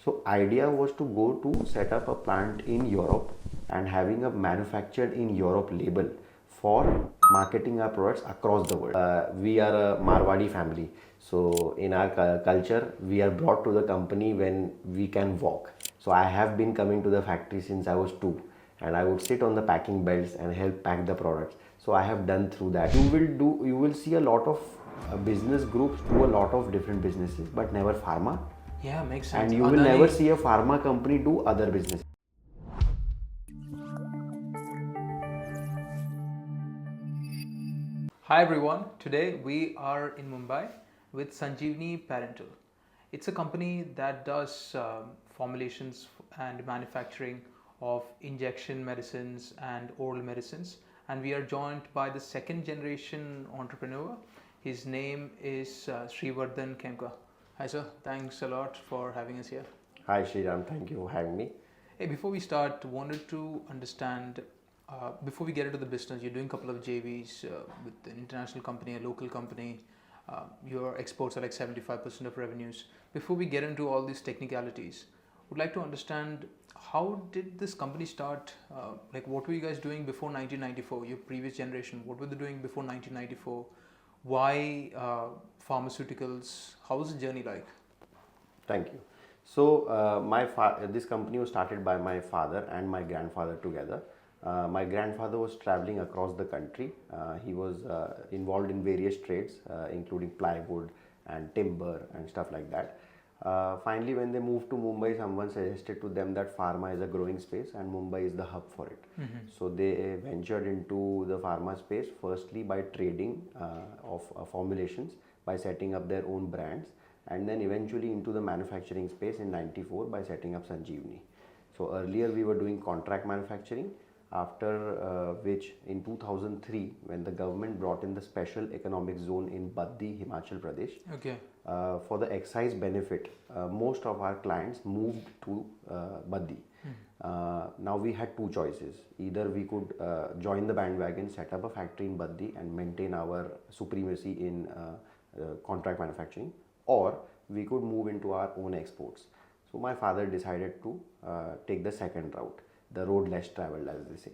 So idea was to go to set up a plant in Europe and having a manufactured in Europe label for marketing our products across the world. We are a Marwadi family, so in our culture we are brought to the company when we can walk. So I have been coming to the factory since I was 2, and I would sit on the packing belts and help pack the products. So I have done through that. You will see a lot of business groups do a lot of different businesses, but never pharma. Yeah, makes sense. And you will never see a pharma company do other business. Hi everyone, today we are in Mumbai with Sanjivani Parenteral. It's a company that does formulations and manufacturing of injection medicines and oral medicines, and we are joined by the second generation entrepreneur. His name is Srivardhan Khemka. Hi sir, thanks a lot for having us here. Hi Sriram, thank you for having me. Hey, before we start, wanted to understand, before we get into the business, you're doing a couple of JVs with an international company, a local company. Your exports are like 75% of revenues. Before we get into all these technicalities, would like to understand, how did this company start? Like, what were you guys doing before 1994? Your previous generation, what were they doing before 1994? Why pharmaceuticals? How was the journey like? Thank you. So this company was started by my father and my grandfather together. My grandfather was traveling across the country. He was involved in various trades, including plywood and timber and stuff like that. Finally, when they moved to Mumbai, someone suggested to them that pharma is a growing space and Mumbai is the hub for it. So they ventured into the pharma space firstly by trading of formulations, by setting up their own brands, and then eventually into the manufacturing space in '94 by setting up Sanjeevani. So earlier we were doing contract manufacturing, after which in 2003, when the government brought in the special economic zone in Baddi, Himachal Pradesh, Okay. for the excise benefit, most of our clients moved to Baddi. Now we had two choices. Either we could join the bandwagon, set up a factory in Baddi and maintain our supremacy in contract manufacturing, or we could move into our own exports. So my father decided to take the second route, the road less traveled, as they say,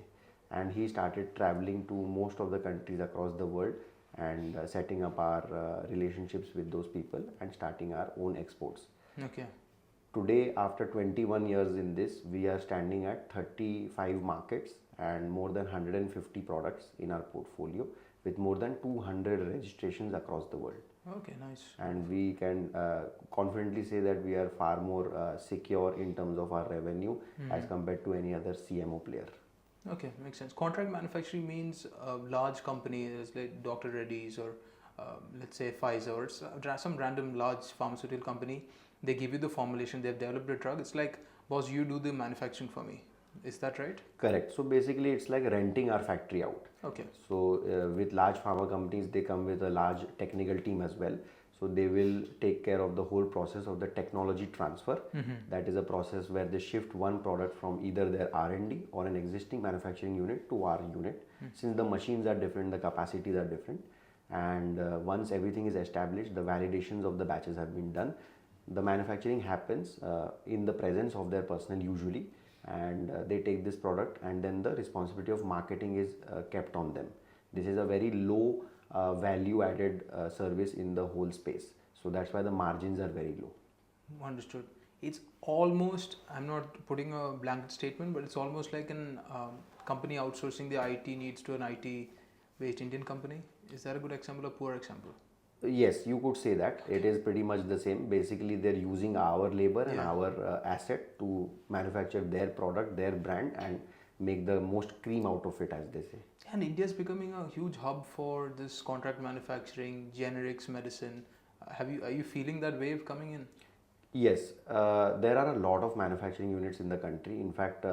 and he started traveling to most of the countries across the world and setting up our relationships with those people and starting our own exports. Okay. Today, after 21 years in this, we are standing at 35 markets and more than 150 products in our portfolio, with more than 200 registrations across the world. Okay, nice. And we can confidently say that we are far more secure in terms of our revenue as compared to any other CMO player. Okay, makes sense. Contract manufacturing means a large company is like Dr. Reddy's or let's say Pfizer or some random large pharmaceutical company. They give you the formulation, they've developed a drug. It's like, boss, you do the manufacturing for me. Is that right? Correct. So basically it's like renting our factory out. Okay. So with large pharma companies, they come with a large technical team as well. So they will take care of the whole process of the technology transfer. That is a process where they shift one product from either their R&D or an existing manufacturing unit to our unit. Since the machines are different, the capacities are different, and once everything is established, the validations of the batches have been done, the manufacturing happens in the presence of their personnel usually, and they take this product, and then the responsibility of marketing is kept on them. This is a very low value added service in the whole space, so that's why the margins are very low. Understood. It's almost, I'm not putting a blanket statement, but it's almost like an company outsourcing the IT needs to an IT based Indian company. Is that a good example or poor example? Yes, you could say that. It is pretty much the same. Basically, they're using our labor and our asset to manufacture their product, their brand, and make the most cream out of it, as they say. And India is becoming a huge hub for this contract manufacturing, generics, medicine. Are you feeling that wave coming in? Yes, there are a lot of manufacturing units in the country. In fact,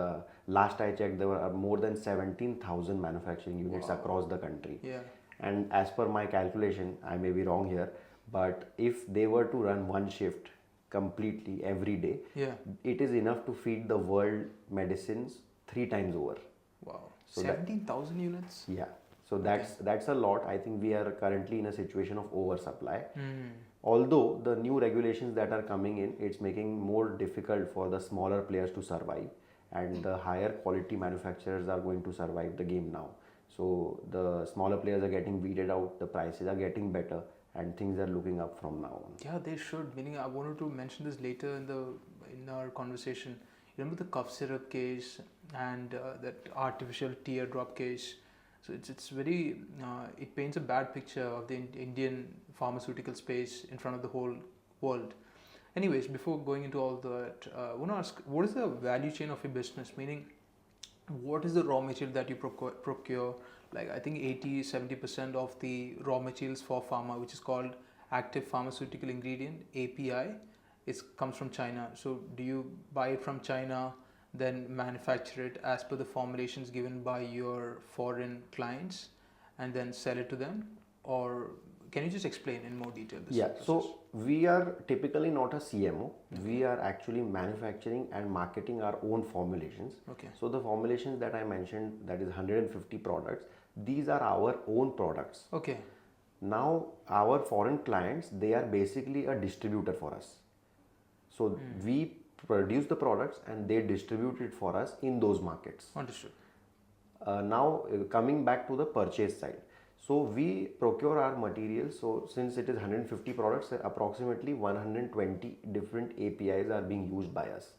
last I checked, there were more than 17,000 manufacturing units across the country. Yeah. And as per my calculation, I may be wrong here, but if they were to run one shift completely every day, it is enough to feed the world medicines 3 times over. Wow. So 17,000 units? Yeah. So that's a lot. I think we are currently in a situation of oversupply. Although the new regulations that are coming in, it's making more difficult for the smaller players to survive, and the higher quality manufacturers are going to survive the game now. So the smaller players are getting weeded out, the prices are getting better, and things are looking up from now on. Yeah, they should. Meaning, I wanted to mention this later in our conversation. You remember the cough syrup case and that artificial teardrop case. So it's very it paints a bad picture of the Indian pharmaceutical space in front of the whole world. Anyways, before going into all that, I want to ask, what is the value chain of your business? Meaning, what is the raw material that you procure? Like, I think 80-70% of the raw materials for pharma, which is called active pharmaceutical ingredient, API, comes from China. So do you buy it from China, then manufacture it as per the formulations given by your foreign clients, and then sell it to them? Or can you just explain in more detail this process? So we are typically not a CMO. We are actually manufacturing and marketing our own formulations. Okay. So the formulations that I mentioned, that is 150 products, these are our own products. Okay. Now our foreign clients, they are basically a distributor for us. So we produce the products and they distribute it for us in those markets. Understood. Now coming back to the purchase side. So we procure our materials. So since it is 150 products, approximately 120 different APIs are being used by us.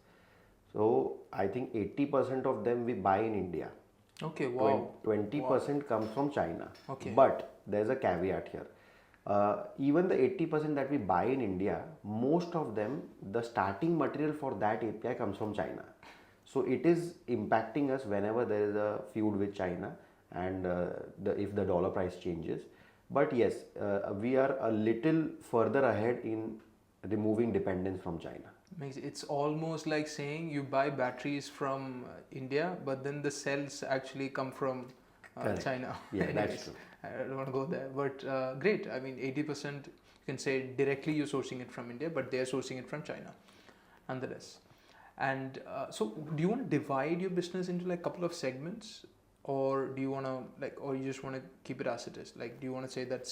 So I think 80% of them we buy in India. Okay, wow. 20% comes from China. Okay. But there's a caveat here. Even the 80% that we buy in India, most of them, the starting material for that API comes from China. So it is impacting us whenever there is a feud with China, and if the dollar price changes. But yes, we are a little further ahead in removing dependence from China. It's almost like saying you buy batteries from India, but then the cells actually come from China. Yeah, Anyways, that's true. I don't want to go there, but great. I mean, 80% you can say directly you're sourcing it from India, but they're sourcing it from China nonetheless. And so do you want to divide your business into like a couple of segments, or do you want to or you just want to keep it as it is? Like, do you want to say that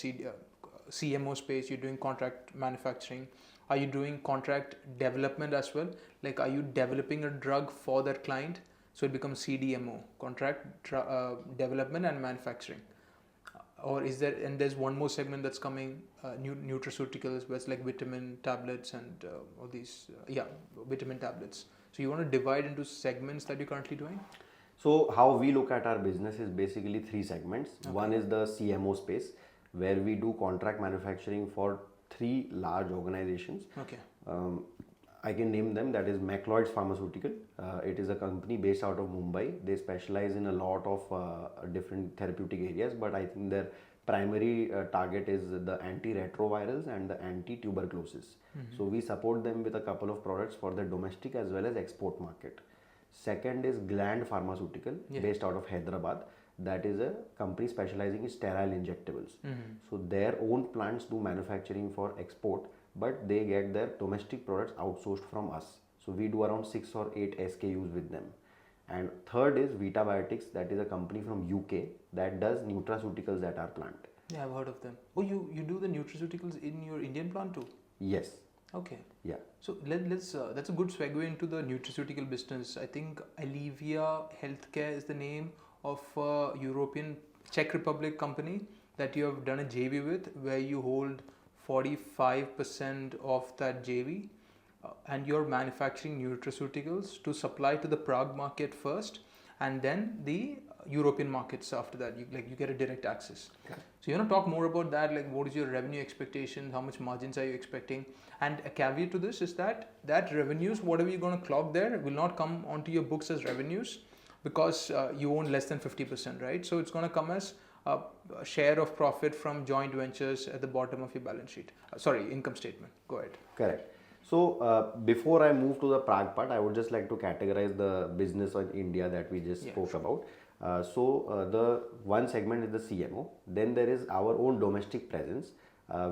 CMO space, you're doing contract manufacturing? Are you doing contract development as well? Like, are you developing a drug for that client? So it becomes CDMO, contract development and manufacturing. Or is there, and there's one more segment that's coming, nutraceuticals, where it's like vitamin tablets and all these, vitamin tablets. So you want to divide into segments that you're currently doing? So how we look at our business is basically three segments. Okay. One is the CMO space, where we do contract manufacturing for three large organizations. Okay. I can name them. That is Macleod's Pharmaceutical. It is a company based out of Mumbai. They specialize in a lot of different therapeutic areas, but I think their primary target is the antiretrovirals and the anti-tuberculosis. So we support them with a couple of products for the domestic as well as export market. Second is Gland Pharmaceutical, based out of Hyderabad. That is a company specializing in sterile injectables. So their own plants do manufacturing for export, but they get their domestic products outsourced from us. So we do around 6 or 8 SKUs with them. And third is Vita Biotics, that is a company from UK that does nutraceuticals at our plant. Yeah, I've heard of them. Oh, you do the nutraceuticals in your Indian plant too? Yes. Okay. Yeah. So let's that's a good segue into the nutraceutical business. I think Alivia Healthcare is the name of a European Czech Republic company that you have done a JV with, where you hold 45% of that JV, and you're manufacturing nutraceuticals to supply to the Prague market first, and then the European markets after that. You get a direct access. Okay. So you want to talk more about that, like what is your revenue expectation, how much margins are you expecting? And a caveat to this is that revenues, whatever you're going to clock there, will not come onto your books as revenues, because you own less than 50%, right? So it's going to come as a share of profit from joint ventures at the bottom of your balance sheet. Income statement. Go ahead. Correct. So before I move to the Prague part, I would just like to categorize the business in India that we just spoke about. The one segment is the CMO. Then there is our own domestic presence,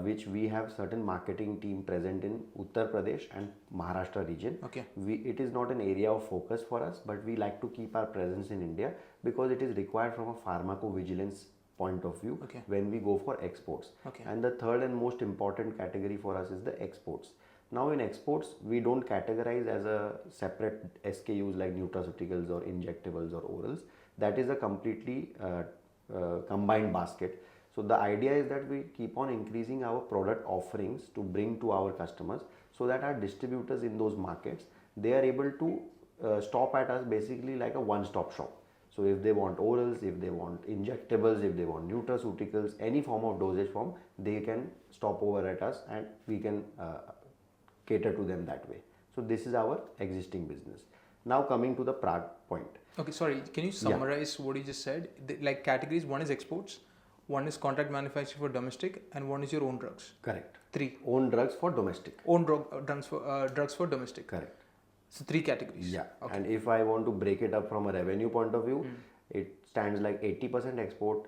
which we have certain marketing team present in Uttar Pradesh and Maharashtra region. Okay. It is not an area of focus for us, but we like to keep our presence in India because it is required from a pharmacovigilance point of view Okay. when we go for exports. Okay. And the third and most important category for us is the exports. Now in exports, we don't categorize as a separate SKUs like nutraceuticals or injectables or orals. That is a completely combined basket. So the idea is that we keep on increasing our product offerings to bring to our customers, so that our distributors in those markets, they are able to stop at us basically like a one-stop shop. So if they want orals, if they want injectables, if they want nutraceuticals, any form of dosage form, they can stop over at us and we can cater to them that way. So this is our existing business. Now coming to the Prague point. Okay, sorry, can you summarize what you just said? Like categories, one is exports, one is contract manufacturing for domestic, and one is your own drugs. Correct. 3. Own drugs for domestic. Own drugs for domestic. Correct. So 3 categories. Yeah. Okay. And if I want to break it up from a revenue point of view, it stands like 80% export,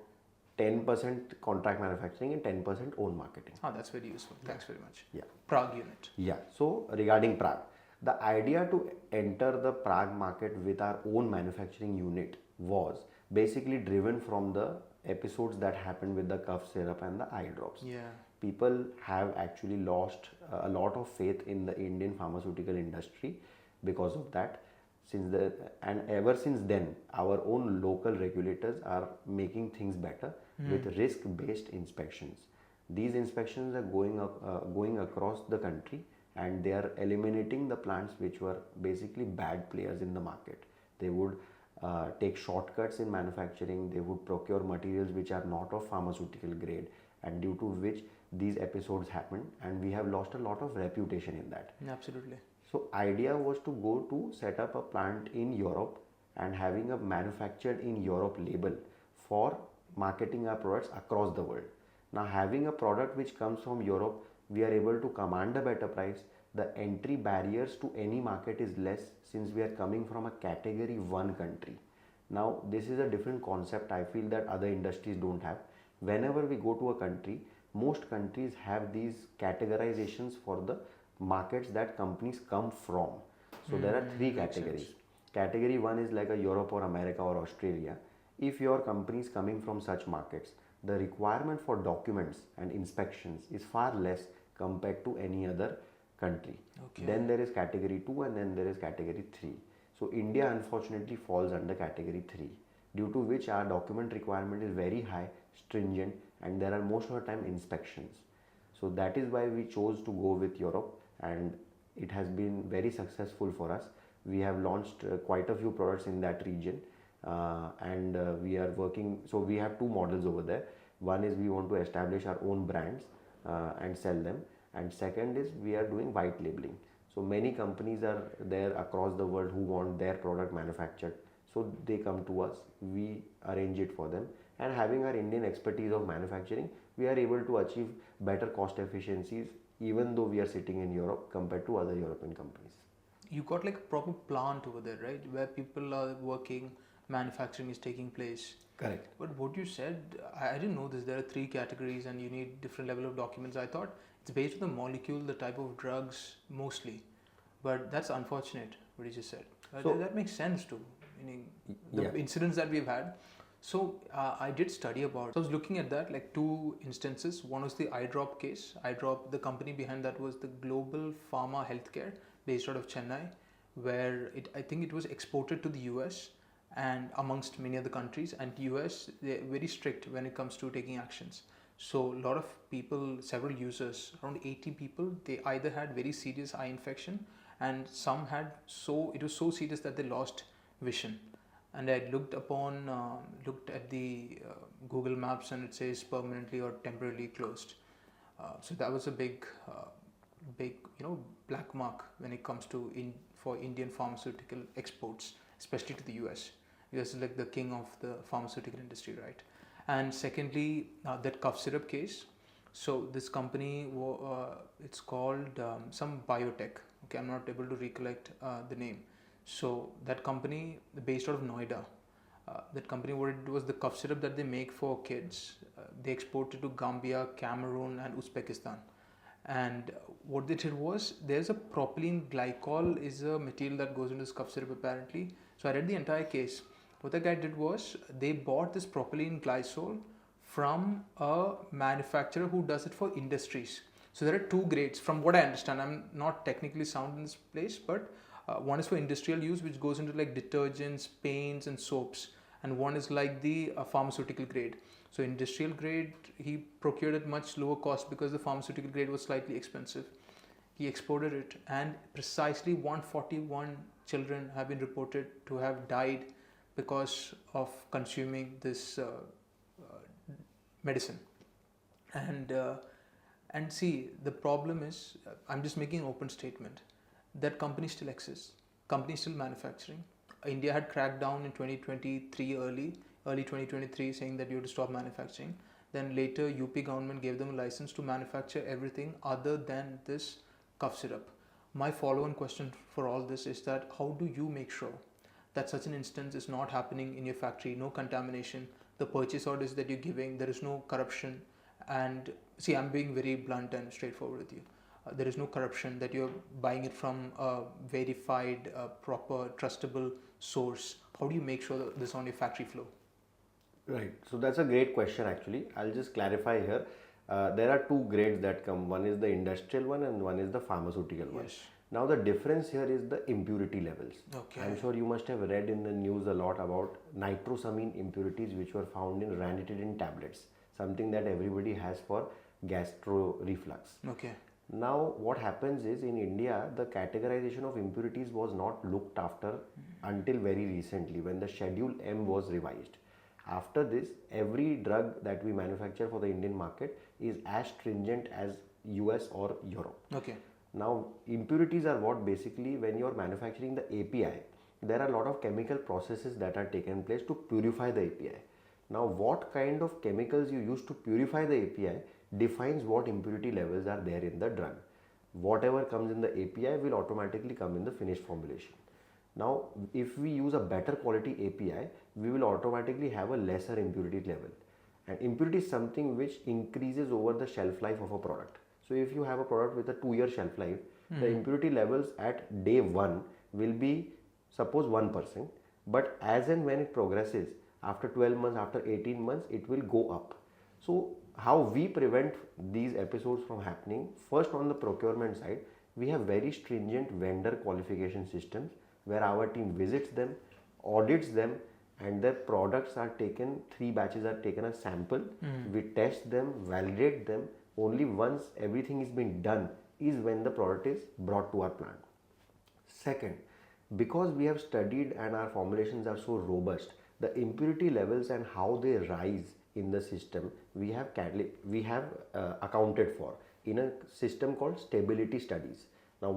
10% contract manufacturing, and 10% own marketing. That's very useful. Thanks very much. Yeah. Prague unit. Yeah. So regarding Prague, the idea to enter the Prague market with our own manufacturing unit was basically driven from the episodes that happened with the cough syrup and the eye drops. Yeah. People have actually lost a lot of faith in the Indian pharmaceutical industry because of that. And ever since then, our own local regulators are making things better with risk-based inspections. These inspections are going across the country, and they are eliminating the plants which were basically bad players in the market. They would take shortcuts in manufacturing. They would procure materials which are not of pharmaceutical grade, and due to which these episodes happened, and we have lost a lot of reputation in that. Absolutely. So idea was to go to set up a plant in Europe and having a manufactured in Europe label for marketing our products across the world. Now having a product which comes from Europe, we are able to command a better price. The entry barriers to any market is less, since we are coming from a category 1 country. Now this is a different concept I feel that other industries don't have. Whenever we go to a country, most countries have these categorizations for the markets that companies come from. So there are 3 categories. Category 1 is like a Europe or America or Australia. If your company is coming from such markets, the requirement for documents and inspections is far less compared to any other country. Okay. Then there is category 2, and then there is category 3. So India unfortunately falls under category 3, due to which our document requirement is very high, stringent, and there are most of the time inspections. So that is why we chose to go with Europe, and it has been very successful for us. We have launched quite a few products in that region, and we are working. So we have 2 models over there. One is we want to establish our own brands and sell them, and second is we are doing white labeling. So many companies are there across the world who want their product manufactured, so they come to us, we arrange it for them, and having our Indian expertise of manufacturing, we are able to achieve better cost efficiencies even though we are sitting in Europe compared to other European companies. You got like a proper plant over there, right? Where people are working, manufacturing is taking place. Correct. But what you said, I didn't know this. There are 3 categories and you need different level of documents. I thought it's based on the molecule, the type of drugs mostly. But that's unfortunate what you just said. So, that makes sense too. Meaning the Yeah. incidents that we've had. So I did study about. So I was looking at that, like 2 instances. One was the eye drop case. Eye drop, the company behind that was the Global Pharma Healthcare, based out of Chennai, where I think it was exported to the US and amongst many other countries. And US, they're very strict when it comes to taking actions. So a lot of people, several users, around 80 people, they either had very serious eye infection, and some had it was so serious that they lost vision. And I looked at the Google Maps, and it says permanently or temporarily closed. So that was a big, black mark when it comes to for Indian pharmaceutical exports, especially to the US. US is like the king of the pharmaceutical industry, right? And secondly, that cough syrup case. So this company, it's called some biotech. Okay, I'm not able to recollect the name. So that company, based out of Noida, that company, what it was, the cough syrup that they make for kids, they exported to Gambia, Cameroon, and Uzbekistan. And what they did was, there's a propylene glycol is a material that goes into this cough syrup apparently. So I read the entire case. What the guy did was, they bought this propylene glycol from a manufacturer who does it for industries. So there are two grades from what I understand. I'm not technically sound in this place, but one is for industrial use, which goes into like detergents, paints and soaps, and one is like the pharmaceutical grade. So industrial grade, he procured at much lower cost because the pharmaceutical grade was slightly expensive. He exported it, and precisely 141 children have been reported to have died because of consuming this medicine. And see, the problem is, I'm just making an open statement, that company still exists, company still manufacturing. India had cracked down in 2023 early 2023, saying that you have to stop manufacturing. Then later UP government gave them a license to manufacture everything other than this cough syrup. My follow-on question for all this is that how do you make sure that such an instance is not happening in your factory, no contamination, the purchase orders that you're giving, there is no corruption? And see, I'm being very blunt and straightforward with you. There is no corruption, that you're buying it from a verified, proper, trustable source. How do you make sure that this is on your factory floor? Right. So that's a great question actually. I'll just clarify here. There are two grades that come. One is the industrial one and one is the pharmaceutical one. Yes. Now the difference here is the impurity levels. Okay. I'm sure you must have read in the news a lot about nitrosamine impurities which were found in ranitidine tablets, something that everybody has for gastro reflux. Okay. Now what happens is, in India the categorization of impurities was not looked after until very recently when the Schedule M was revised. After this, every drug that we manufacture for the Indian market is as stringent as US or Europe. Okay. Now impurities are what basically, when you are manufacturing the API, there are a lot of chemical processes that are taken place to purify the API. Now what kind of chemicals you use to purify the API defines what impurity levels are there in the drug. Whatever comes in the API will automatically come in the finished formulation. Now if we use a better quality API, we will automatically have a lesser impurity level, and impurity is something which increases over the shelf life of a product. So if you have a product with a 2-year shelf life, the impurity levels at day 1 will be suppose 1%, but as and when it progresses, after 12 months, after 18 months, it will go up. So how we prevent these episodes from happening? First, on the procurement side, we have very stringent vendor qualification systems where our team visits them, audits them, and their products are taken, 3 batches are taken as sample. We test them, validate them. Only once everything is being done is when the product is brought to our plant. Second, because we have studied and our formulations are so robust, the impurity levels and how they rise in the system, we have accounted for in a system called stability studies. Now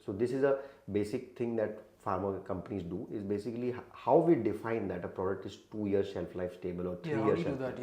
so this is a basic thing that pharma companies do, is basically how we define that a product is 2-year shelf life stable or 3-year shelf life.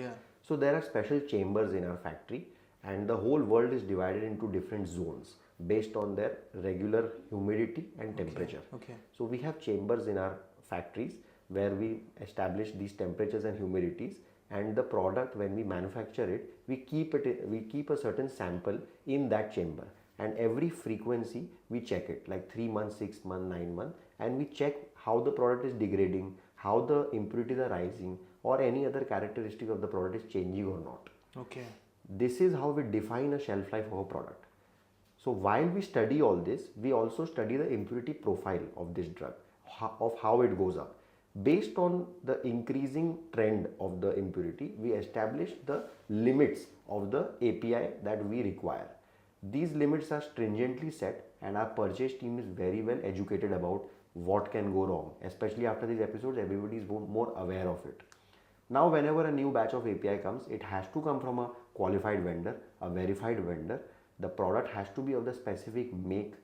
So there are special chambers in our factory, and the whole world is divided into different zones based on their regular humidity and temperature. Okay. So we have chambers in our factories where we establish these temperatures and humidities, and the product, when we manufacture it, we keep a certain sample in that chamber, and every frequency we check it, like 3 months, 6 months, 9 months, and we check how the product is degrading, how the impurities are rising, or any other characteristic of the product is changing or not. Okay. This is how we define a shelf life of a product. So while we study all this, we also study the impurity profile of this drug, of how it goes up. Based on the increasing trend of the impurity, we establish the limits of the API that we require. These limits are stringently set, and our purchase team is very well educated about what can go wrong. Especially after these episodes, everybody is more aware of it. Now whenever a new batch of API comes, it has to come from a qualified vendor, a verified vendor. The product has to be of the specific make.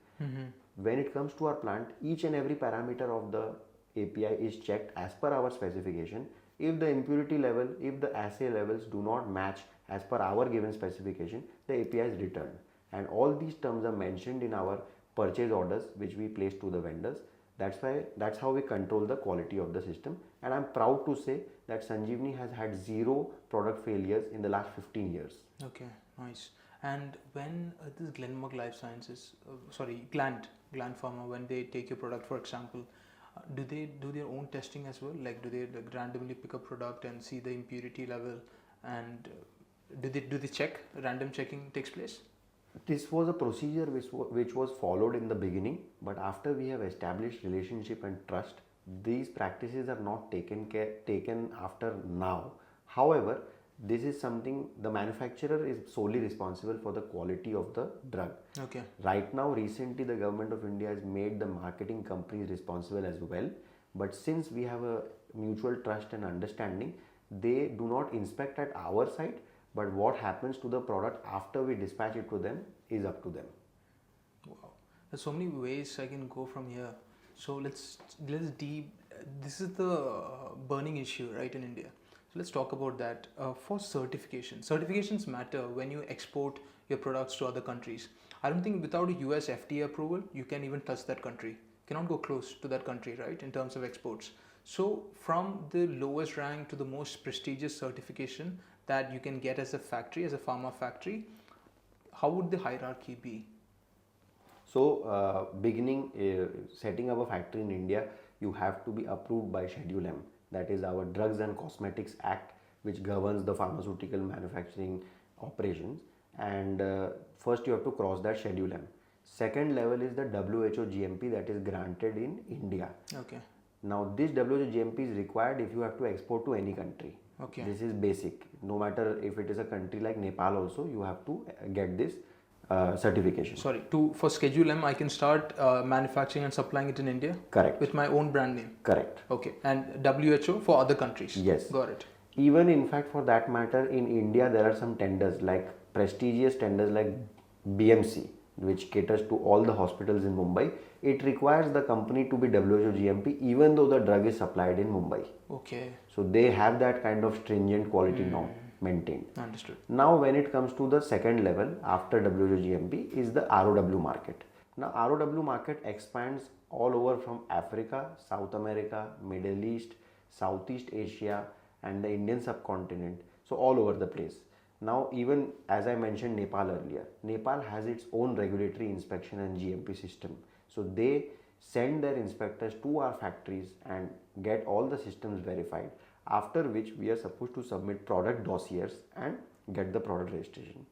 When it comes to our plant, each and every parameter of the API is checked as per our specification. If the impurity level, if the assay levels do not match as per our given specification, the API is returned. And all these terms are mentioned in our purchase orders which we place to the vendors. That's how we control the quality of the system. And I'm proud to say that Sanjivani has had 0 product failures in the last 15 years. Okay, nice. And when this Glenmark Life Sciences, Gland Pharma, when they take your product, for example, do they do their own testing as well? Like, do they randomly pick a product and see the impurity level And do they check? Random checking takes place? This was a procedure which was followed in the beginning, but after we have established relationship and trust, these practices are not taken after now. However, this is something the manufacturer is solely responsible for the quality of the drug. Okay. Right now, recently, the government of India has made the marketing companies responsible as well. But since we have a mutual trust and understanding, they do not inspect at our side, but what happens to the product after we dispatch it to them is up to them. Wow, there's so many ways I can go from here. So let's deep. This is the burning issue, right, in India. So let's talk about that. For certification, certifications matter when you export your products to other countries. I don't think without a US FDA approval, you can even touch that country. Cannot go close to that country, right, in terms of exports. So from the lowest rank to the most prestigious certification that you can get as a factory, as a pharma factory, how would the hierarchy be? So, setting up a factory in India, you have to be approved by Schedule M. That is our Drugs and Cosmetics Act, which governs the pharmaceutical manufacturing operations. And first, you have to cross that Schedule M. Second level is the WHO GMP that is granted in India. Okay. Now, this WHO GMP is required if you have to export to any country. Okay. This is basic. No matter if it is a country like Nepal also, you have to get this certification. Sorry, for Schedule M, I can start manufacturing and supplying it in India? Correct. With my own brand name? Correct. Okay. And WHO for other countries? Yes. Got it. Even in fact, for that matter, in India, there are some tenders like prestigious tenders like BMC, which caters to all the hospitals in Mumbai. It requires the company to be WHO GMP even though the drug is supplied in Mumbai. Okay. So they have that kind of stringent quality norm maintained. Understood. Now when it comes to the second level after WHO GMP is the ROW market. Now ROW market expands all over from Africa, South America, Middle East, Southeast Asia and the Indian subcontinent. So all over the place. Now even as I mentioned Nepal earlier, Nepal has its own regulatory inspection and GMP system. So they send their inspectors to our factories and get all the systems verified, after which we are supposed to submit product dossiers and get the product registration.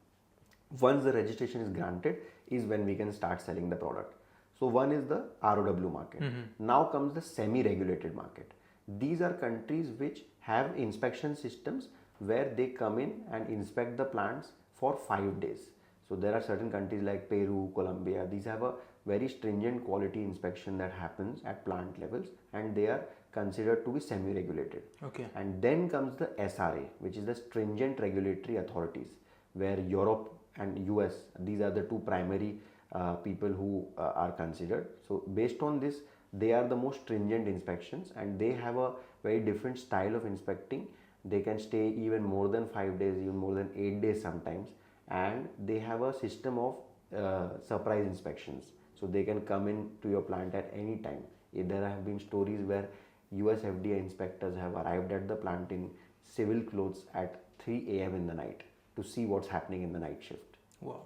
Once the registration is granted is when we can start selling the product. So one is the ROW market. Now comes the semi-regulated market. These are countries which have inspection systems where they come in and inspect the plants for 5 days. So there are certain countries like Peru, Colombia, these have a very stringent quality inspection that happens at plant levels and they are considered to be semi-regulated. Okay. And then comes the SRA, which is the stringent regulatory authorities, where Europe and US, these are the two primary people who are considered. So based on this, they are the most stringent inspections and they have a very different style of inspecting. They can stay even more than 5 days, even more than 8 days sometimes, and they have a system of surprise inspections. So they can come in to your plant at any time. There have been stories where US FDA inspectors have arrived at the plant in civil clothes at 3 a.m. in the night to see what's happening in the night shift. Wow.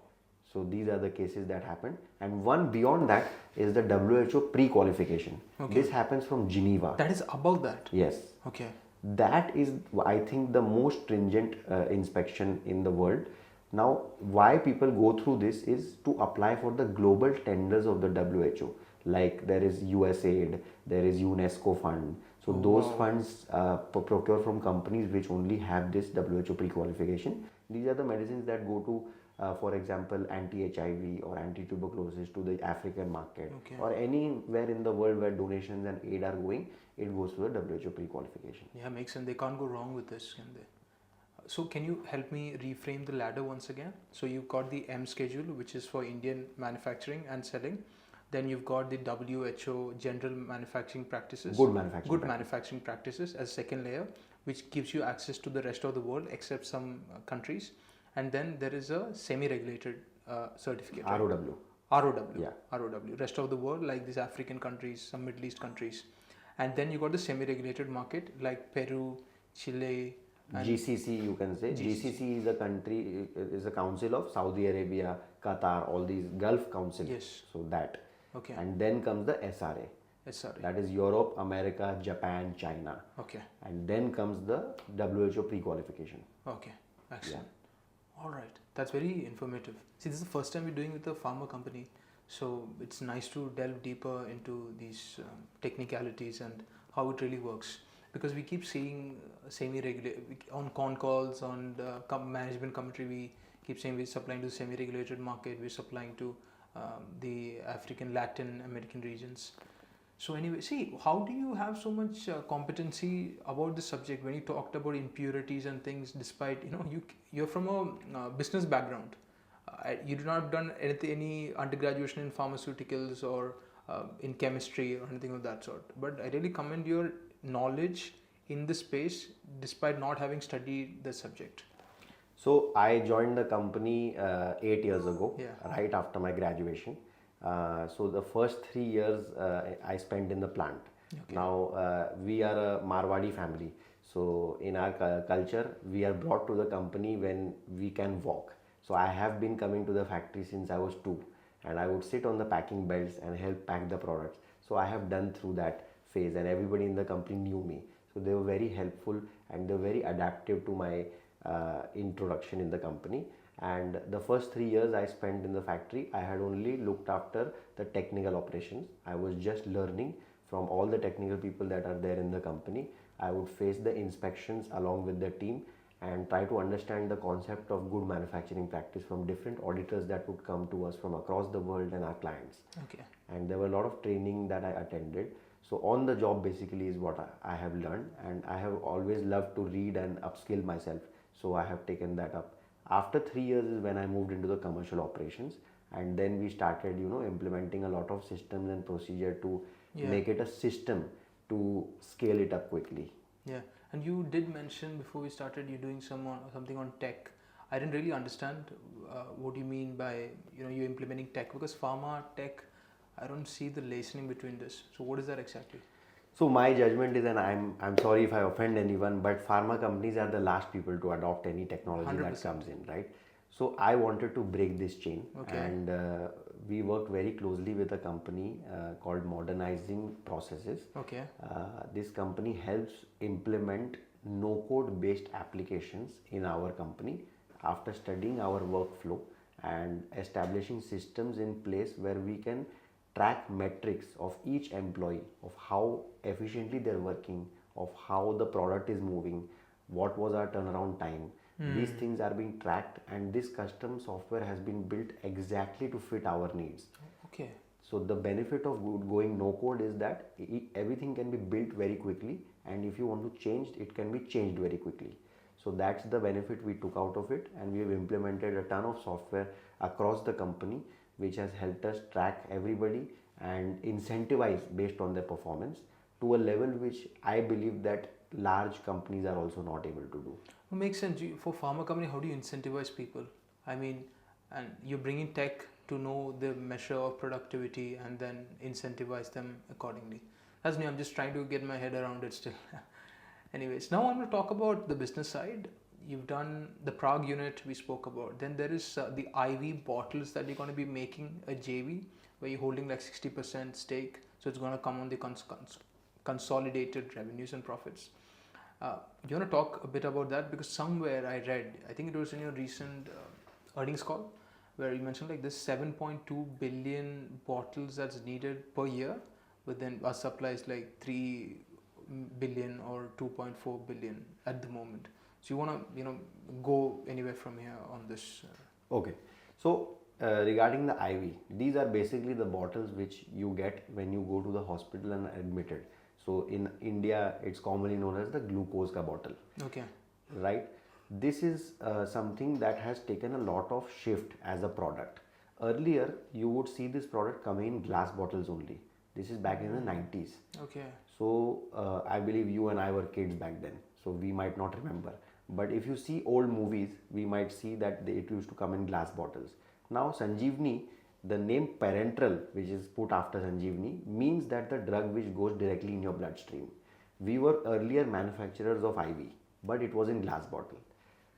So these are the cases that happen. And one beyond that is the WHO pre-qualification. Okay. This happens from Geneva. That is above that? Yes. Okay. That is, I think, the most stringent inspection in the world. Now, why people go through this is to apply for the global tenders of the WHO. Like there is USAID, there is UNESCO fund. So those funds procure from companies which only have this WHO pre-qualification. These are the medicines that go to, for example, anti-HIV or anti-tuberculosis to the African market, or anywhere in the world where donations and aid are going, it goes to the WHO pre-qualification. Yeah, makes sense. They can't go wrong with this, can they? So can you help me reframe the ladder once again? So you've got the M schedule, which is for Indian manufacturing and selling. Then you've got the WHO general manufacturing practices. Good manufacturing manufacturing practices as second layer, which gives you access to the rest of the world except some countries. And then there is a semi-regulated certificate. ROW. ROW. Yeah. ROW. Rest of the world, like these African countries, some Middle East countries. And then you got the semi-regulated market like Peru, Chile. GCC, you can say. GCC is a country, is a council of Saudi Arabia, Qatar, all these Gulf councils. Yes. So that. Okay. And then comes the SRA. Yes, sorry. That is Europe, America, Japan, China. Okay. And then comes the WHO pre-qualification. Okay. Excellent. All right. That's very informative. See, this is the first time we're doing with a pharma company. So it's nice to delve deeper into these technicalities and how it really works. Because we keep seeing semi-regulated, on con calls, on the management commentary, we keep saying we're supplying to the semi-regulated market, we're supplying to the African, Latin American regions. So anyway, see, how do you have so much competency about this subject when you talked about impurities and things? Despite you're from a business background, you do not have done any undergraduation in pharmaceuticals or in chemistry or anything of that sort. But I really commend your knowledge in this space, despite not having studied the subject. So I joined the company 8 years ago, Yeah. right after my graduation. So the first 3 years I spent in the plant. Okay. Now we are a Marwadi family. So in our culture, we are brought to the company when we can walk. So I have been coming to the factory since I was 2, and I would sit on the packing belts and help pack the products. So I have done through that phase, and everybody in the company knew me. So they were very helpful and they were very adaptive to my introduction in the company. And the first 3 years I spent in the factory, I had only looked after the technical operations. I was just learning from all the technical people that are there in the company. I would face the inspections along with the team and try to understand the concept of good manufacturing practice from different auditors that would come to us from across the world and our clients. Okay. And there were a lot of training that I attended. So on the job basically is what I have learned, and I have always loved to read and upskill myself. So I have taken that up. After 3 years is when I moved into the commercial operations, and then we started implementing a lot of systems and procedure to make it a system to scale it up quickly. Yeah, and you did mention before we started you're doing something on tech. I didn't really understand what you mean by you're implementing tech, because pharma tech, I don't see the relationing between this. So what is that exactly? So my judgment is, and I'm sorry if I offend anyone, but pharma companies are the last people to adopt any technology 100%. that comes in, right? So I wanted to break this chain, and we worked very closely with a company called Modernizing Processes. Okay. This company helps implement no-code based applications in our company after studying our workflow and establishing systems in place where we can track metrics of each employee, of how efficiently they're working, of how the product is moving, what was our turnaround time. These things are being tracked, and this custom software has been built exactly to fit our needs. Okay. So the benefit of going no code is that everything can be built very quickly, and if you want to change, it can be changed very quickly. So that's the benefit we took out of it, and we have implemented a ton of software across the company which has helped us track everybody and incentivize based on their performance to a level which I believe that large companies are also not able to do. It makes sense. For pharma company, how do you incentivize people? I mean, and you're bringing tech to know the measure of productivity and then incentivize them accordingly. That's new. I'm just trying to get my head around it still. Anyways, now I'm going to talk about the business side. You've done the Prague unit we spoke about. Then there is the IV bottles that you're going to be making a JV where you're holding like 60% stake. So it's going to come on the consolidated revenues and profits. You want to talk a bit about that? Because somewhere I read, I think it was in your recent earnings call, where you mentioned like this 7.2 billion bottles that's needed per year, but then our supply is like 3 billion or 2.4 billion at the moment. So you want to go anywhere from here on this? Okay. So regarding the IV, these are basically the bottles which you get when you go to the hospital and are admitted. So in India, it's commonly known as the glucose ka bottle. Okay. Right. This is something that has taken a lot of shift as a product. Earlier, you would see this product coming in glass bottles only. This is back in the 90s. Okay. So I believe you and I were kids back then, so we might not remember. But if you see old movies, we might see that it used to come in glass bottles. Now Sanjivani, the name parenteral, which is put after Sanjivani, means that the drug which goes directly in your bloodstream. We were earlier manufacturers of IV, but it was in glass bottle.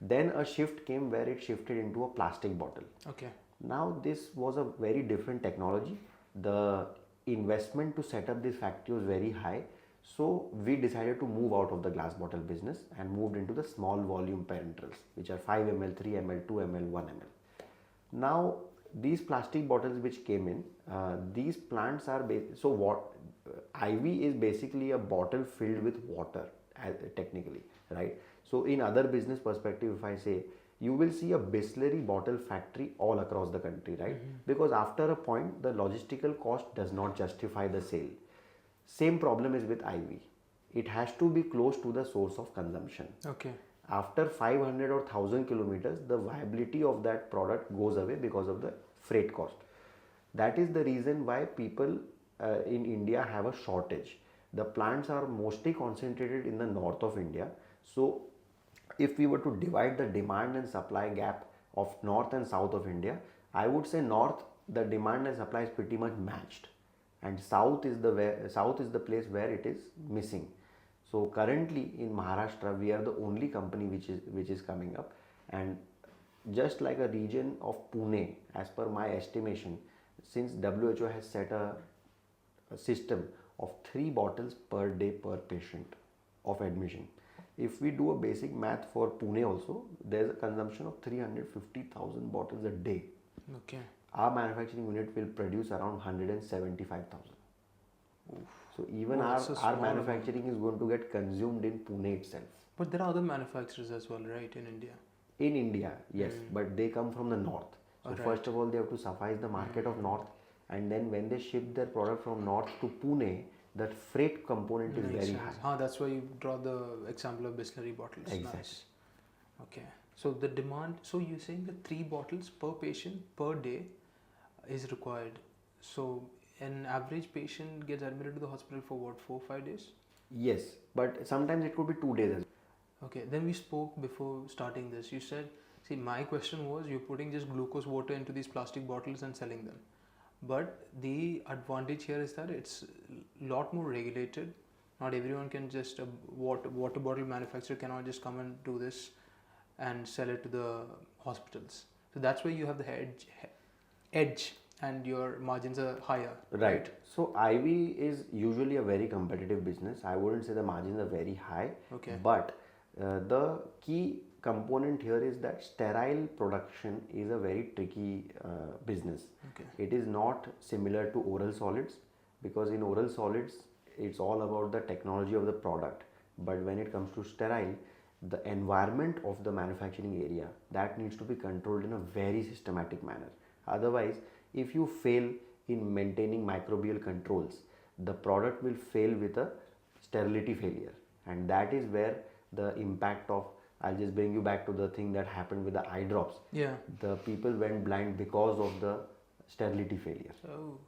Then a shift came where it shifted into a plastic bottle. Okay. Now this was a very different technology. The investment to set up this factory was very high. So we decided to move out of the glass bottle business and moved into the small volume parenterals, which are 5 ml, 3 ml, 2 ml, 1 ml. Now these plastic bottles which came in, these plants are so what IV is basically a bottle filled with water, technically, right? So in other business perspective, if I say, you will see a Bisleri bottle factory all across the country, right? Because after a point, the logistical cost does not justify the sale. Same problem is with IV. It has to be close to the source of consumption. Okay. After 500 or 1000 kilometers, the viability of that product goes away because of the freight cost. That is the reason why people in India have a shortage. The plants are mostly concentrated in the north of India. So if we were to divide the demand and supply gap of north and south of India, I would say north, the demand and supply is pretty much matched, and south is the place where it is missing. So currently in Maharashtra, we are the only company which is coming up, and just like a region of Pune, as per my estimation, since WHO has set a system of 3 bottles per day per patient of admission. If we do a basic math for Pune also, there's a consumption of 350,000 bottles a day. Okay. Our manufacturing unit will produce around 175,000. So even our manufacturing is going to get consumed in Pune itself. But there are other manufacturers as well, right, in India? In India, yes, but they come from the north. So first of all, they have to suffice the market of north, and then when they ship their product from north to Pune, that freight component is very high. That's why you draw the example of Bisleri bottles. Exactly. Nice. Okay. So the demand, so you're saying that 3 bottles per patient per day is required. So an average patient gets admitted to the hospital for what, 4-5 days? Yes, but sometimes it could be 2 days as well. Okay, then we spoke before starting this. You said, see, my question was, you're putting just glucose water into these plastic bottles and selling them. But the advantage here is that it's a lot more regulated. Not everyone can just, a water bottle manufacturer cannot just come and do this and sell it to the hospitals. So that's where you have the edge and your margins are higher. Right. So IV is usually a very competitive business. I wouldn't say the margins are very high. Okay. But the key component here is that sterile production is a very tricky business. Okay. It is not similar to oral solids, because in oral solids it's all about the technology of the product, but when it comes to sterile, the environment of the manufacturing area, that needs to be controlled in a very systematic manner. Otherwise, if you fail in maintaining microbial controls, the product will fail with a sterility failure, and that is where the impact of, I'll just bring you back to the thing that happened with the eye drops. Yeah. The people went blind because of the sterility failure. Oh.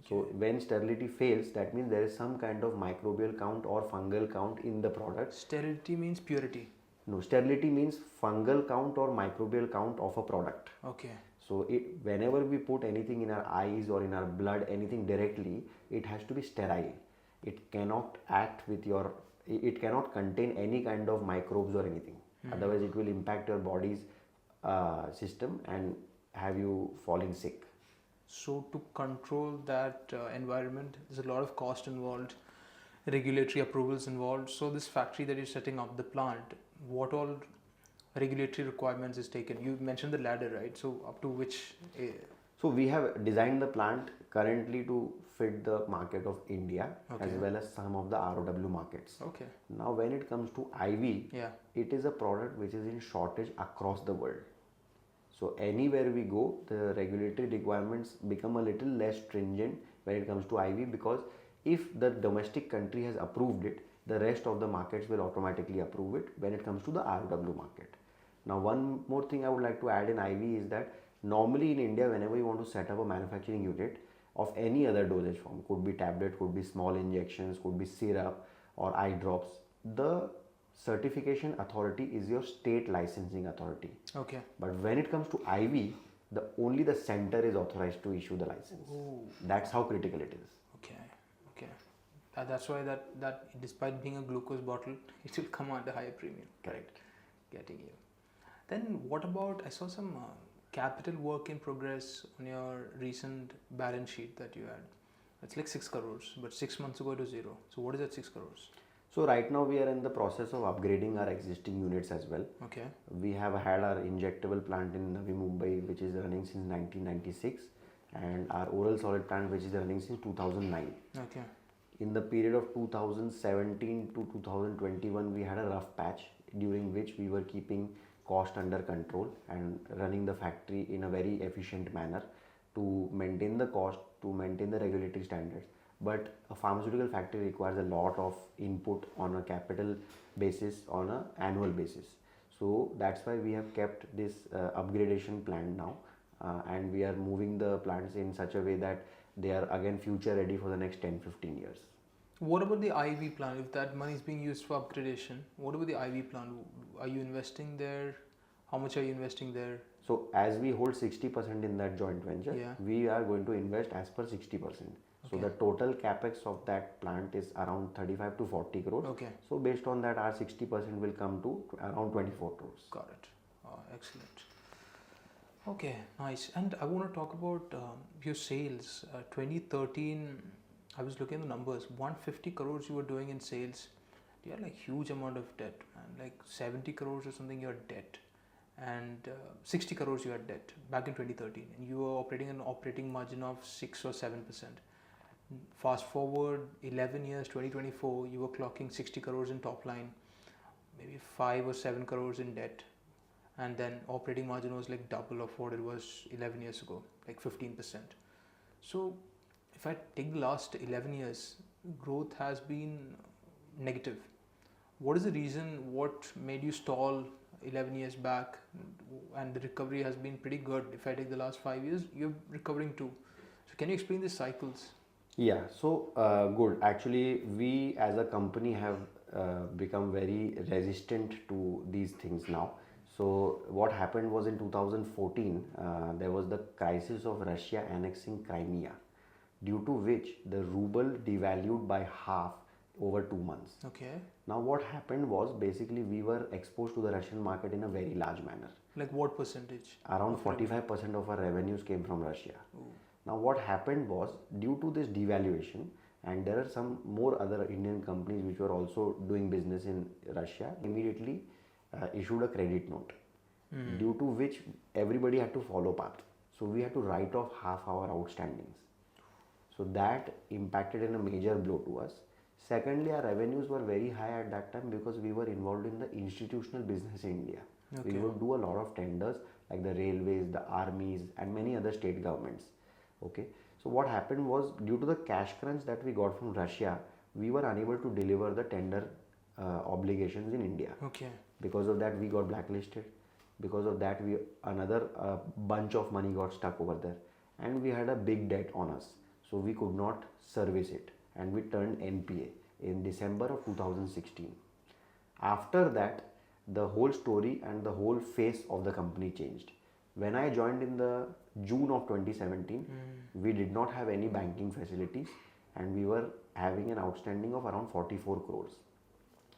So when sterility fails, that means there is some kind of microbial count or fungal count in the product. Sterility means purity. No, sterility means fungal count or microbial count of a product. Okay. So whenever we put anything in our eyes or in our blood, anything directly, it has to be sterile. It cannot it cannot contain any kind of microbes or anything. Otherwise it will impact your body's system and have you falling sick. So to control that environment, there's a lot of cost involved, regulatory approvals involved. So this factory that you're setting up, the plant, what all regulatory requirements is taken? You mentioned the ladder, right? So up to which? So we have designed the plant currently to fit the market of India, as well as some of the ROW markets. Okay. Now when it comes to IV, Yeah. it is a product which is in shortage across the world. So anywhere we go, the regulatory requirements become a little less stringent when it comes to IV, because if the domestic country has approved it, the rest of the markets will automatically approve it when it comes to the ROW market. Now one more thing I would like to add in IV is that normally in India, whenever you want to set up a manufacturing unit of any other dosage form, could be tablet, could be small injections, could be syrup or eye drops, the certification authority is your state licensing authority. Okay. But when it comes to IV, only the center is authorized to issue the license. Ooh. That's how critical it is. Okay. Okay. That's why that despite being a glucose bottle, it will come at a higher premium. Correct. Getting you. Then what about, I saw some capital work in progress on your recent balance sheet that you had. It's like 6 crores, but 6 months ago it was zero. So what is that 6 crores? So right now we are in the process of upgrading our existing units as well. Okay. We have had our injectable plant in Navi Mumbai, which is running since 1996, and our oral solid plant, which is running since 2009. Okay. In the period of 2017 to 2021, we had a rough patch during which we were keeping cost under control and running the factory in a very efficient manner to maintain the cost, to maintain the regulatory standards. But a pharmaceutical factory requires a lot of input on a capital basis, on an annual basis. So that's why we have kept this upgradation plan now, and we are moving the plants in such a way that they are again future ready for the next 10-15 years. What about the IV plan? If that money is being used for upgradation, what about the IV plan? Are you investing there? How much are you investing there? So as we hold 60% in that joint venture, Yeah. we are going to invest as per 60%. So Okay. the total capex of that plant is around 35 to 40 crores. Okay. So based on that, our 60% will come to around 24 crores. Got it. Excellent. Okay, nice. And I want to talk about your sales. 2013, I was looking at the numbers. 150 crores you were doing in sales. You had like huge amount of debt, man. Like 70 crores or something you had debt, and 60 crores you had debt back in 2013, and you were operating an operating margin of 6 or 7%. Fast forward 11 years, 2024, you were clocking 60 crores in top line, maybe 5 or 7 crores in debt, and then operating margin was like double of what it was 11 years ago, like 15%. So if I take the last 11 years, growth has been negative. What is the reason? What made you stall 11 years back? And the recovery has been pretty good. If I take the last 5 years, you're recovering too. So can you explain the cycles? Yeah, so good. Actually, we as a company have become very resistant to these things now. So what happened was in 2014, there was the crisis of Russia annexing Crimea, due to which the ruble devalued by half over 2 months. Okay. Now what happened was basically we were exposed to the Russian market in a very large manner. Like what percentage? Around 45% of our revenues came from Russia. Ooh. Now what happened was, due to this devaluation, and there are some more other Indian companies which were also doing business in Russia, immediately issued a credit note, due to which everybody had to follow path. So we had to write off half our outstandings. So that impacted in a major blow to us. Secondly, our revenues were very high at that time because we were involved in the institutional business in India. Okay. We would do a lot of tenders like the railways, the armies, and many other state governments. Okay. So what happened was, due to the cash crunch that we got from Russia, we were unable to deliver the tender obligations in India. Okay. Because of that, we got blacklisted. Because of that, another bunch of money got stuck over there, and we had a big debt on us. So we could not service it, and we turned NPA in December of 2016. After that, the whole story and the whole face of the company changed. When I joined in the June of 2017, we did not have any banking facilities, and we were having an outstanding of around 44 crores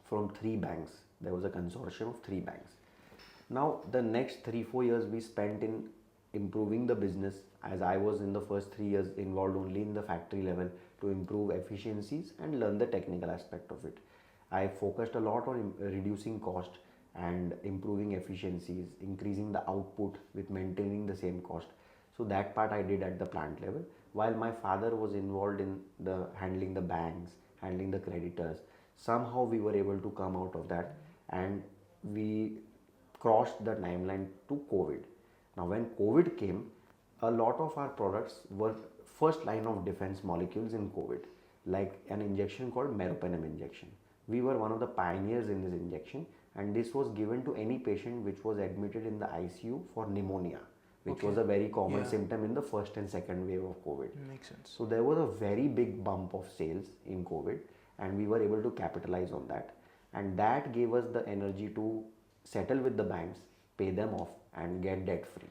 from 3 banks. There was a consortium of 3 banks. Now the next 3-4 years we spent in improving the business, as I was in the first 3 years involved only in the factory level to improve efficiencies and learn the technical aspect of it. I focused a lot on reducing cost and improving efficiencies, increasing the output with maintaining the same cost. So that part I did at the plant level, while my father was involved in the handling the banks, handling the creditors. Somehow we were able to come out of that, and we crossed the timeline to COVID. Now when COVID came, a lot of our products were first line of defense molecules in COVID, like an injection called meropenem injection. We were one of the pioneers in this injection, and this was given to any patient which was admitted in the ICU for pneumonia, which was a very common symptom in the first and second wave of COVID. Makes sense. So there was a very big bump of sales in COVID, and we were able to capitalize on that, and that gave us the energy to settle with the banks, pay them off, and get debt free.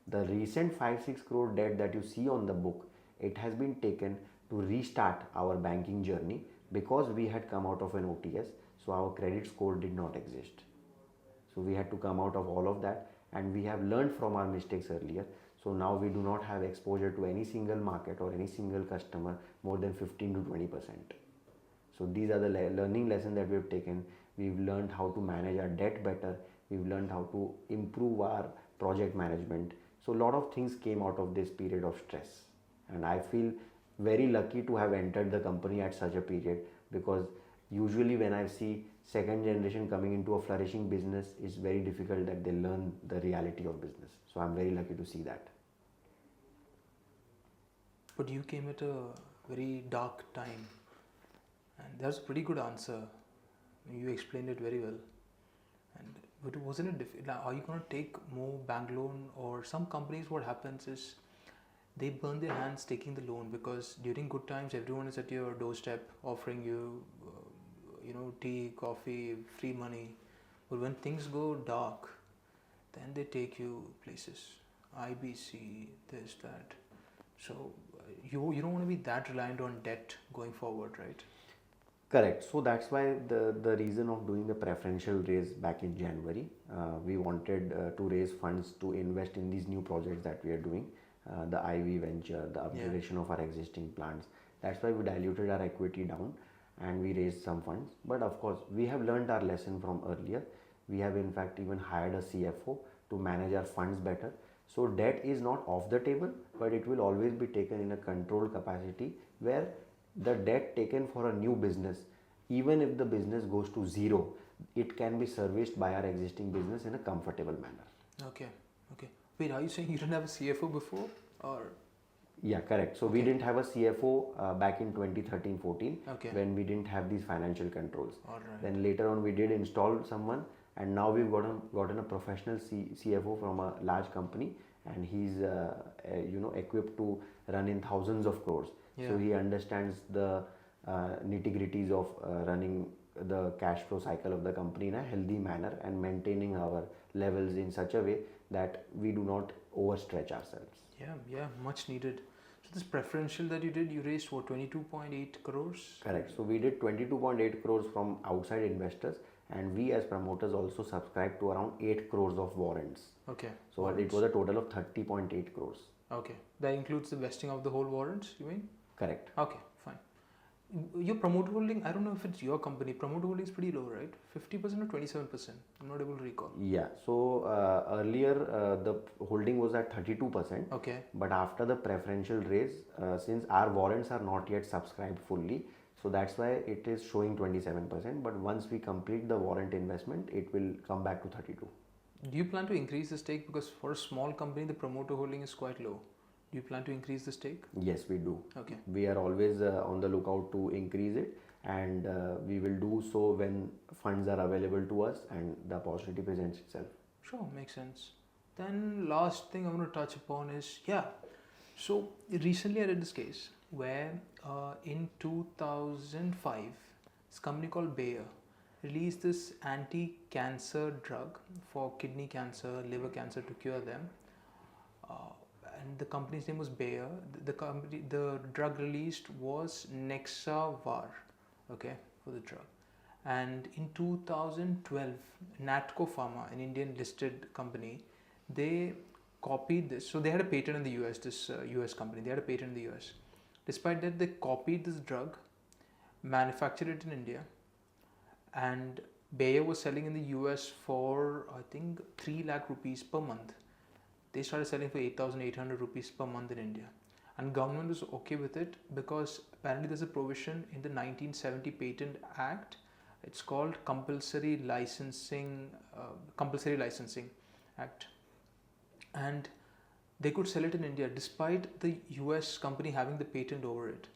The recent 5-6 crore debt that you see on the book, it has been taken to restart our banking journey, because we had come out of an OTS, so our credit score did not exist. So we had to come out of all of that, and we have learned from our mistakes earlier. So now we do not have exposure to any single market or any single customer more than 15 to 20%. So these are the learning lessons that we have taken. We've learned how to manage our debt better. We've learned how to improve our project management. So a lot of things came out of this period of stress. And I feel very lucky to have entered the company at such a period, because usually when I see second generation coming into a flourishing business, it's very difficult that they learn the reality of business. So I'm very lucky to see that. But you came at a very dark time, and that's a pretty good answer. You explained it very well. And but wasn't it difficult? Are you going to take more bank loan? Or some companies, what happens is they burn their hands taking the loan, because during good times everyone is at your doorstep offering you tea, coffee, free money. But when things go dark, then they take you places, IBC, this, that. So you don't want to be that reliant on debt going forward, right? Correct. So that's why the reason of doing the preferential raise back in January, we wanted to raise funds to invest in these new projects that we are doing, the IV venture, the upgradation of our existing plants. That's why we diluted our equity down and we raised some funds. But of course, we have learned our lesson from earlier. We have in fact even hired a CFO to manage our funds better. So debt is not off the table, but it will always be taken in a controlled capacity, where the debt taken for a new business, even if the business goes to zero, it can be serviced by our existing business in a comfortable manner. Okay. Wait, are you saying you didn't have a CFO before, or? Yeah, correct. So we didn't have a CFO back in 2013-14 when we didn't have these financial controls. All right. Then later on we did install someone, and now we've gotten a professional CFO from a large company, and he's equipped to run in thousands of crores. Yeah. So he understands the nitty-gritties of running the cash flow cycle of the company in a healthy manner and maintaining our levels in such a way that we do not overstretch ourselves. Yeah, much needed. So this preferential that you did, you raised what, 22.8 crores? Correct. So we did 22.8 crores from outside investors, and we as promoters also subscribed to around 8 crores of warrants. Okay. So warrants. It was a total of 30.8 crores. Okay. That includes the vesting of the whole warrants, you mean? Correct. Okay, fine. Your promoter holding, I don't know if it's your company, promoter holding is pretty low, right? 50% or 27%? I'm not able to recall. Yeah, so earlier the holding was at 32%. Okay. But after the preferential raise, since our warrants are not yet subscribed fully, so that's why it is showing 27%. But once we complete the warrant investment, it will come back to 32. Do you plan to increase the stake? Because for a small company, the promoter holding is quite low. Do you plan to increase the stake? Yes, we do. Okay. We are always on the lookout to increase it, and we will do so when funds are available to us and the opportunity presents itself. Sure, makes sense. Then last thing I want to touch upon is, so recently I read this case where in 2005, this company called Bayer released this anti-cancer drug for kidney cancer, liver cancer, to cure them. And the company's name was Bayer. The drug released was Nexavar, for the drug. And in 2012, Natco Pharma, an Indian listed company, they copied this. So they had a patent in the US, this US company. They had a patent in the US. Despite that, they copied this drug, manufactured it in India, and Bayer was selling in the US for, I think, 3 lakh rupees per month. They started selling for 8,800 rupees per month in India. And government was okay with it because apparently there's a provision in the 1970 Patent Act. It's called Compulsory Licensing Act. And they could sell it in India despite the US company having the patent over it.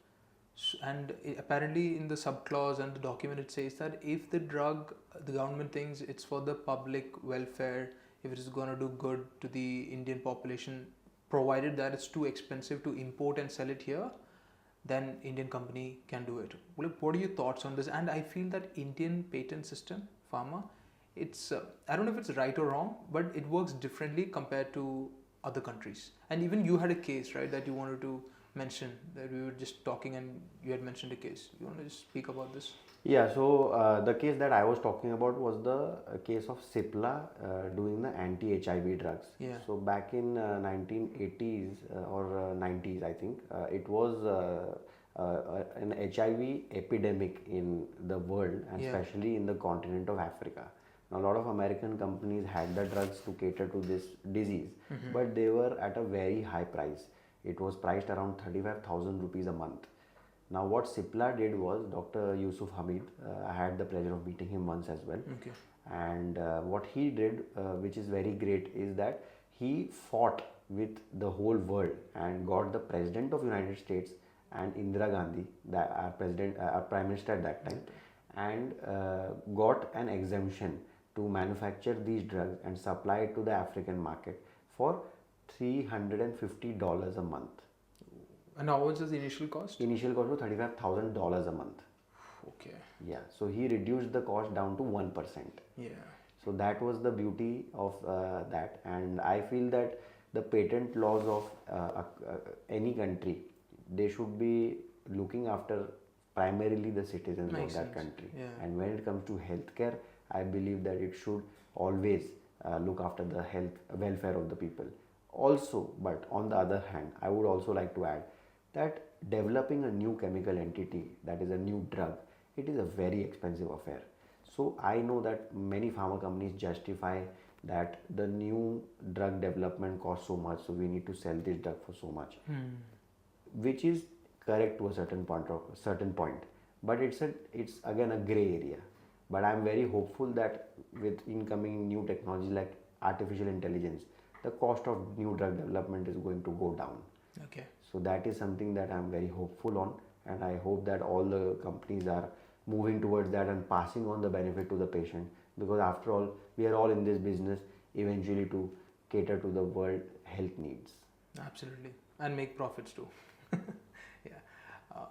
And apparently in the subclause and the document it says that if the drug, the government thinks it's for the public welfare, if it is going to do good to the Indian population, provided that it's too expensive to import and sell it here, then Indian company can do it. What are your thoughts on this? And I feel that Indian patent system, pharma, it's I don't know if it's right or wrong, but it works differently compared to other countries. And even you had a case, right, that you wanted to mention that we were just talking and you had mentioned a case. You want to just speak about this? Yeah, so the case that I was talking about was the case of Cipla doing the anti-HIV drugs. Yeah. So back in 1980s or 90s, I think, it was an HIV epidemic in the world, and Yeah. especially in the continent of Africa. Now, a lot of American companies had the drugs to cater to this disease, but they were at a very high price. It was priced around 35,000 rupees a month. Now, what Cipla did was Dr. Yusuf Hamid. I had the pleasure of meeting him once as well. Okay. And what he did, which is very great, is that he fought with the whole world and got the President of United States and Indira Gandhi, our Prime Minister at that time, and got an exemption to manufacture these drugs and supply it to the African market for $350 a month. And how much is the initial cost? Initial cost was $35,000 a month. Okay. Yeah, so he reduced the cost down to 1%. Yeah. So that was the beauty of that, and I feel that the patent laws of any country, they should be looking after primarily the citizens Makes of that sense. country. Yeah. And when it comes to healthcare, I believe that it should always look after the health welfare of the people. Also, but on the other hand, I would also like to add that developing a new chemical entity, that is a new drug, it is a very expensive affair. So I know that many pharma companies justify that the new drug development costs so much, so we need to sell this drug for so much, which is correct to a certain point. But it's again a gray area. But I'm very hopeful that with incoming new technology like artificial intelligence, the cost of new drug development is going to go down. Okay. So that is something that I'm very hopeful on, and I hope that all the companies are moving towards that and passing on the benefit to the patient, because after all, we are all in this business eventually to cater to the world health needs. Absolutely. And make profits too. Yeah.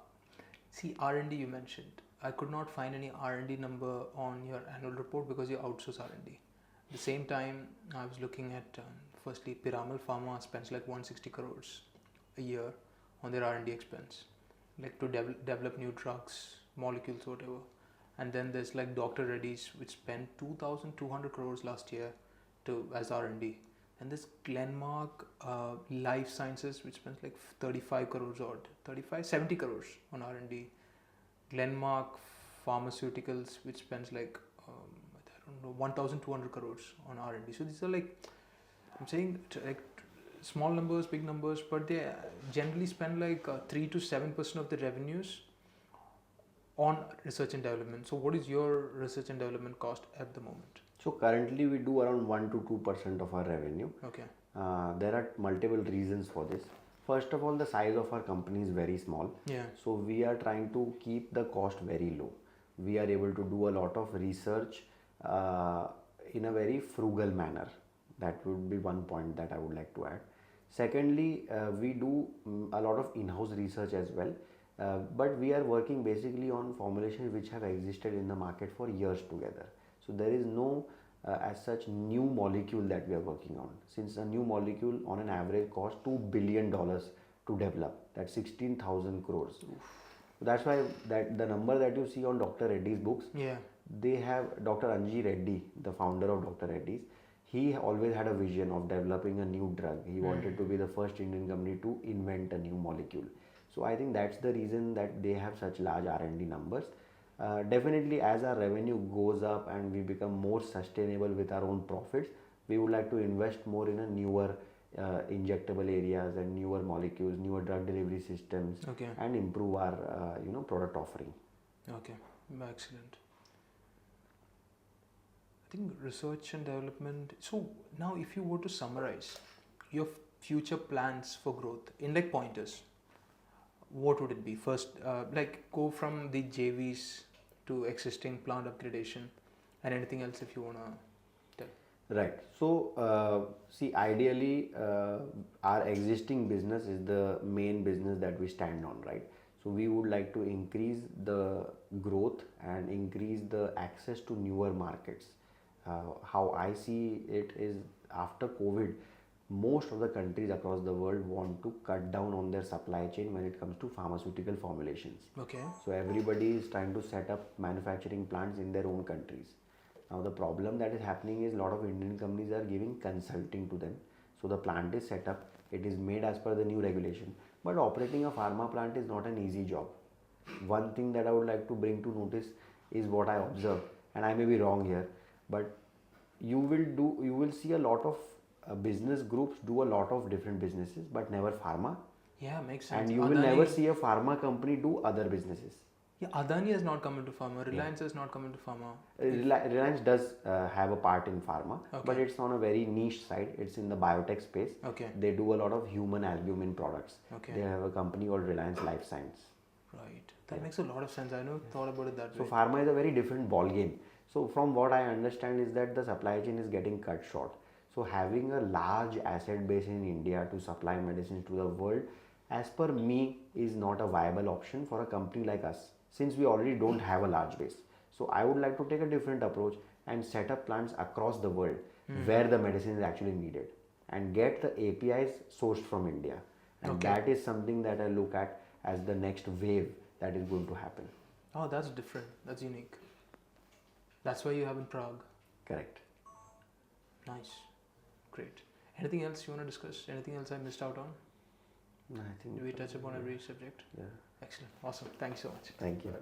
See, R&D you mentioned. I could not find any R&D number on your annual report because you outsource R&D. At the same time, I was looking at, firstly, Piramal Pharma spends like 160 crores a year on their R&D expense, like to develop new drugs, molecules, whatever. And then there's like Dr. Reddy's, which spent 2,200 crores last year as R&D. And this Glenmark Life Sciences, which spends like 35 crores odd, 70 crores on R&D. Glenmark Pharmaceuticals, which spends like, I don't know, 1,200 crores on R&D. So these are like, I'm saying like small numbers, big numbers, but they generally spend like 3 to 7% of the revenues on research and development. So what is your research and development cost at the moment? So currently we do around 1 to 2% of our revenue. Okay. There are multiple reasons for this. First of all, the size of our company is very small. Yeah. So we are trying to keep the cost very low. We are able to do a lot of research in a very frugal manner. That would be one point that I would like to add. Secondly, we do a lot of in-house research as well. But we are working basically on formulations which have existed in the market for years together. So there is no as such new molecule that we are working on. Since a new molecule on an average costs $2 billion to develop, that's 16,000 crores. So that's why that the number that you see on Dr. Reddy's books, Yeah. they have Dr. Anji Reddy, the founder of Dr. Reddy's. He always had a vision of developing a new drug. He wanted to be the first Indian company to invent a new molecule. So I think that's the reason that they have such large R&D numbers. Definitely, as our revenue goes up and we become more sustainable with our own profits, we would like to invest more in a newer injectable areas and newer molecules, newer drug delivery systems, Okay. and improve our product offering. Okay. Excellent. I think research and development. So now, if you were to summarize your future plans for growth in like pointers, what would it be? First, like go from the JVs to existing plant upgradation, and anything else if you wanna tell. Right. So, see, ideally, our existing business is the main business that we stand on, right? So, we would like to increase the growth and increase the access to newer markets. How I see it is after COVID, most of the countries across the world want to cut down on their supply chain when it comes to pharmaceutical formulations. Okay. So everybody is trying to set up manufacturing plants in their own countries. Now the problem that is happening is a lot of Indian companies are giving consulting to them. So the plant is set up, it is made as per the new regulation, but operating a pharma plant is not an easy job. One thing that I would like to bring to notice is what I observed, and I may be wrong here, but you will see a lot of business groups do a lot of different businesses, but never pharma. Yeah, makes sense. And you will never see a pharma company do other businesses. Yeah, Adani has not come into pharma. Reliance has not come into pharma. Reliance does have a part in pharma, Okay. but it's on a very niche side. It's in the biotech space. Okay. They do a lot of human albumin products. Okay. They have a company called Reliance Life Science. Right. That makes a lot of sense. I never thought about it that So way. pharma is a very different ball game. So from what I understand is that the supply chain is getting cut short. So having a large asset base in India to supply medicines to the world, as per me, is not a viable option for a company like us, since we already don't have a large base. So I would like to take a different approach and set up plants across the world where the medicine is actually needed and get the APIs sourced from India. And that is something that I look at as the next wave that is going to happen. Oh, that's different. That's unique. That's why you have in Prague. Correct. Nice. Great. Anything else you want to discuss? Anything else I missed out on? I think Did we touch upon every subject? Yeah. Excellent. Awesome. Thank you so much. Thank you.